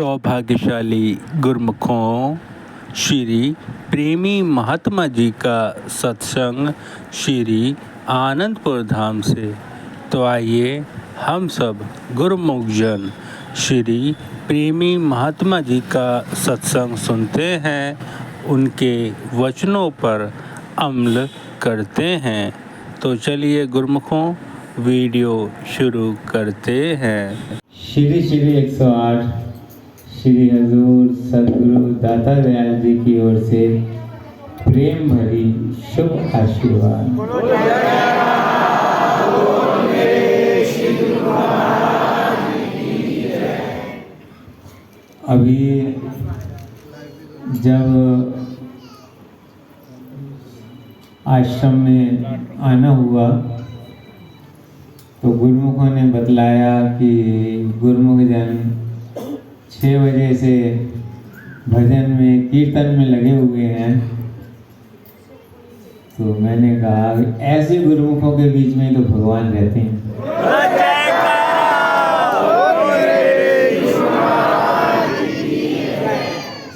सौभाग्यशाली गुरुमुखों, श्री प्रेमी महात्मा जी का सत्संग श्री आनंदपुर धाम से। तो आइए हम सब गुरुमुख जन श्री प्रेमी महात्मा जी का सत्संग सुनते हैं, उनके वचनों पर अमल करते हैं। तो चलिए गुरुमुखों, वीडियो शुरू करते हैं। श्री श्री 108 श्री हजूर सदगुरु दाता दयाल जी की ओर से प्रेम भरी शुभ आशीर्वाद। अभी जब आश्रम में आना हुआ तो गुरुमुखों ने बतलाया कि गुरुमुख जन 6 बजे से भजन में कीर्तन में लगे हुए हैं। तो मैंने कहा ऐसे गुरुमुखों के बीच में तो भगवान रहते हैं।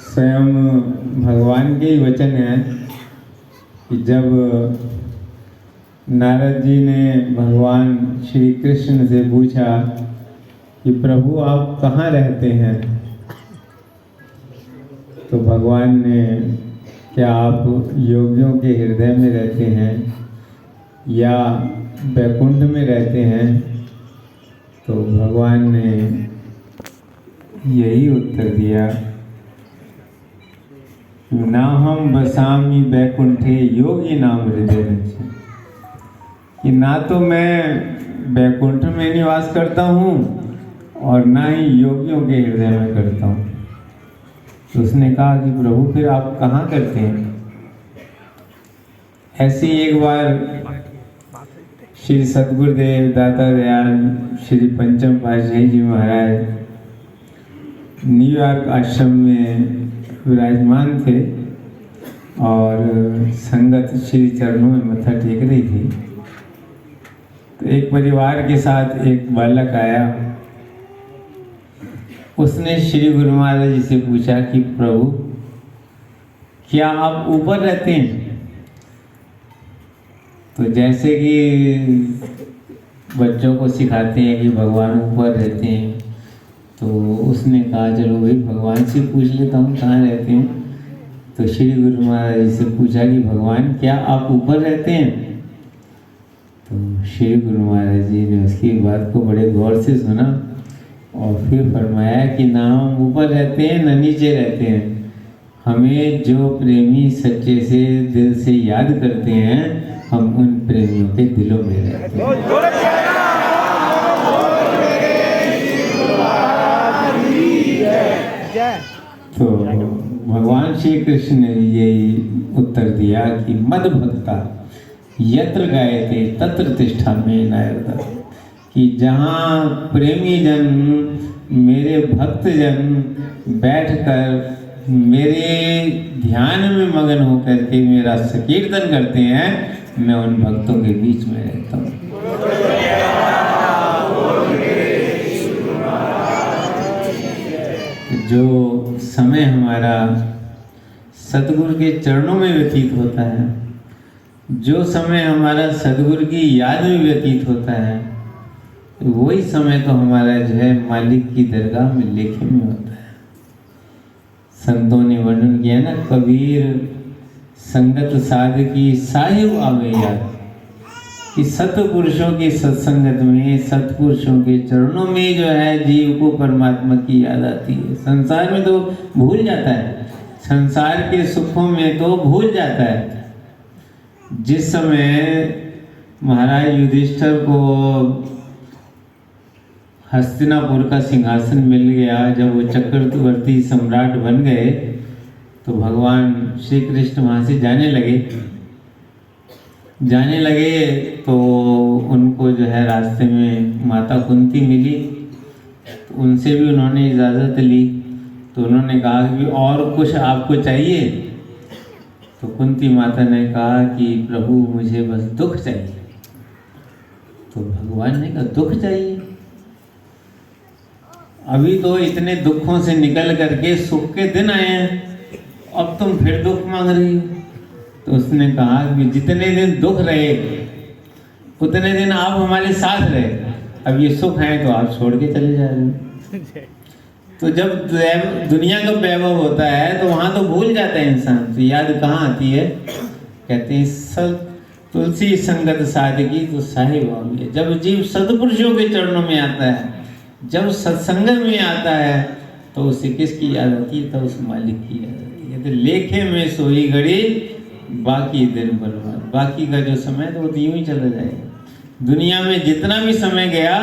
स्वयं भगवान के ही वचन है कि जब नारद जी ने भगवान श्री कृष्ण से पूछा कि प्रभु आप कहाँ रहते हैं, तो भगवान ने क्या आप योगियों के हृदय में रहते हैं या वैकुंठ में रहते हैं, तो भगवान ने यही उत्तर दिया, ना हम बसामी वैकुंठे योगी नाम हृदय रचे, कि ना तो मैं वैकुंठ में निवास करता हूँ और ना ही योगियों के हृदय में करता हूँ। तो उसने कहा कि प्रभु फिर आप कहाँ करते हैं। ऐसे एक बार श्री सतगुरुदेव दाता दयाल श्री पंचम पातशाही जी महाराज न्यूयॉर्क आश्रम में विराजमान थे और संगत श्री चरणों में मत्था टेक रही थी। तो एक परिवार के साथ एक बालक आया, उसने श्री गुरु महाराज जी से पूछा कि प्रभु क्या आप ऊपर रहते हैं। तो जैसे कि बच्चों को सिखाते हैं कि भगवान ऊपर रहते हैं, तो उसने कहा चलो भाई भगवान से पूछ लेता हूँ कहाँ रहते हैं। तो श्री गुरु महाराज जी से पूछा कि भगवान क्या आप ऊपर रहते हैं। तो श्री गुरु महाराज जी ने उसकी बात को बड़े गौर से सुना और फिर फरमाया कि ना हम ऊपर रहते हैं ना नीचे रहते हैं, हमें जो प्रेमी सच्चे से दिल से याद करते हैं हम उन प्रेमियों के दिलों में रहते हैं। तो भगवान श्री कृष्ण ने यही उत्तर दिया कि मद भक्ता यत्र गायते तत्र तिष्ठा में नायरदा, कि जहाँ प्रेमी जन मेरे भक्त जन बैठकर मेरे ध्यान में मगन होकर के मेरा संकीर्तन करते हैं, मैं उन भक्तों के बीच में रहता हूँ। जो समय हमारा सतगुरु के चरणों में व्यतीत होता है, जो समय हमारा सतगुरु की याद में व्यतीत होता है, वही समय तो हमारा जो है मालिक की दरगाह में लेखे में होता है। संतों ने वर्णन किया ना, कबीर संगत साध की साहिब आवे याद, कि सतपुरुषों की सत्संगत में सतपुरुषों के चरणों में जो है जीव को परमात्मा की याद आती है। संसार में तो भूल जाता है, संसार के सुखों में तो भूल जाता है। जिस समय महाराज युधिष्ठिर को हस्तिनापुर का सिंहासन मिल गया, जब वो चक्रवर्ती सम्राट बन गए, तो भगवान श्री कृष्ण वहाँ से जाने लगे तो उनको जो है रास्ते में माता कुंती मिली, तो उनसे भी उन्होंने इजाज़त ली। तो उन्होंने कहा कि और कुछ आपको चाहिए। तो कुंती माता ने कहा कि प्रभु मुझे बस दुख चाहिए। तो भगवान ने कहा दुख चाहिए, अभी तो इतने दुखों से निकल करके सुख के दिन आए हैं, अब तुम फिर दुख मांग रही हो। तो उसने कहा कि जितने दिन दुख रहे उतने दिन आप हमारे साथ रहे, अब ये सुख है तो आप छोड़ के चले जा रहे हो। तो जब दुनिया का वैभव होता है तो वहाँ तो भूल जाता है इंसान, तो याद कहाँ आती है? कहते हैं सब तुलसी संगत साधकी तो साहिब है। जब जीव सदपुरुषों के चरणों में आता है, जब सत्संग में आता है, तो उसे किसकी याद आती है? तो उस मालिक की याद आती है। तो लेखे में सोई घड़ी बाकी दिन बर्बाद, बाकी का जो समय तो वो तो यूं ही चला जाएगा। दुनिया में जितना भी समय गया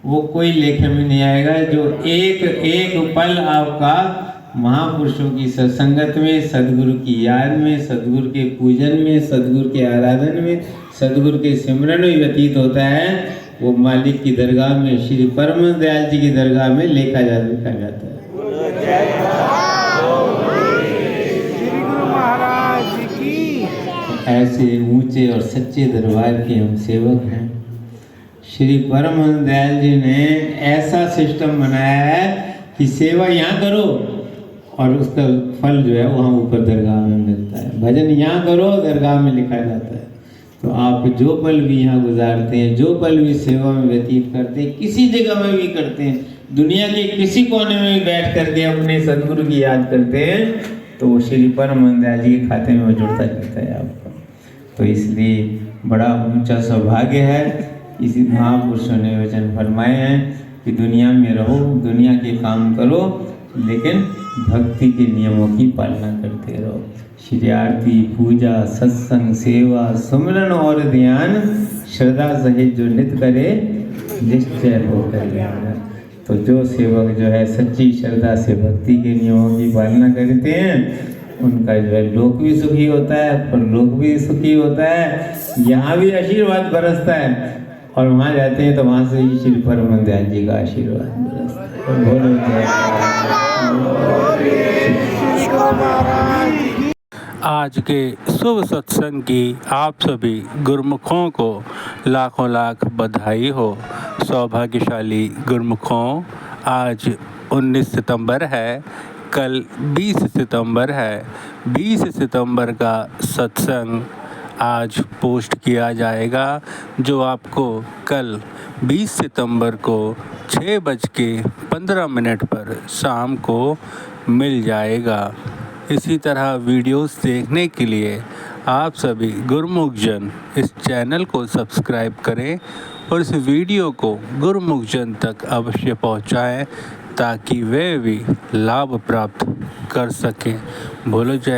वो कोई लेखे में नहीं आएगा। जो एक एक पल आपका महापुरुषों की सत्संगत में, सदगुरु की याद में, सदगुरु के पूजन में, सदगुरु के आराधन में, सदगुरु के सिमरन में व्यतीत होता है, वो मालिक की दरगाह में, श्री परम दयाल जी की दरगाह में लिखा जाता है। ऐसे ऊंचे और सच्चे दरबार के हम सेवक हैं। श्री परम दयाल जी ने ऐसा सिस्टम बनाया है कि सेवा यहाँ करो और उसका फल जो है वहाँ ऊपर दरगाह में मिलता है। भजन यहाँ करो, दरगाह में लिखा जाता है। तो आप जो पल भी यहाँ गुजारते हैं, जो पल भी सेवा में व्यतीत करते हैं, किसी जगह में भी करते हैं, दुनिया के किसी कोने में भी बैठ करके अपने सदगुरु की याद करते हैं, तो वो श्री परम दयाल जी के खाते में जुड़ता जाता है आपका। तो इसलिए बड़ा ऊंचा सौभाग्य है। इसी महापुरुषों ने वचन फरमाए हैं कि दुनिया में रहो, दुनिया के काम करो, लेकिन भक्ति के नियमों की पालना करते रहो। श्री आरती, पूजा, सत्संग, सेवा, सुमिरन और ध्यान श्रद्धा सहित जो नित्य करे निश्चय होकर जाएगा। तो जो सेवक जो है सच्ची श्रद्धा से भक्ति के नियमों की पालना करते हैं, उनका जो है लोक भी सुखी होता है, परलोक भी सुखी होता है। यहाँ भी आशीर्वाद बरसता है और वहाँ जाते हैं तो वहाँ से ही श्री परम दयाल जी का आशीर्वाद बरसता है। आज के शुभ सत्संग की आप सभी गुरुमुखों को लाखों लाख बधाई हो। सौभाग्यशाली गुरुमुखों, आज 19 सितंबर है, कल 20 सितंबर है। 20 सितंबर का सत्संग आज पोस्ट किया जाएगा, जो आपको कल 20 सितंबर को 6:15 पर शाम को मिल जाएगा। इसी तरह वीडियोस देखने के लिए आप सभी गुरुमुख जन इस चैनल को सब्सक्राइब करें और इस वीडियो को गुरुमुख जन तक अवश्य पहुंचाएं, ताकि वे भी लाभ प्राप्त कर सकें। बोलो जय।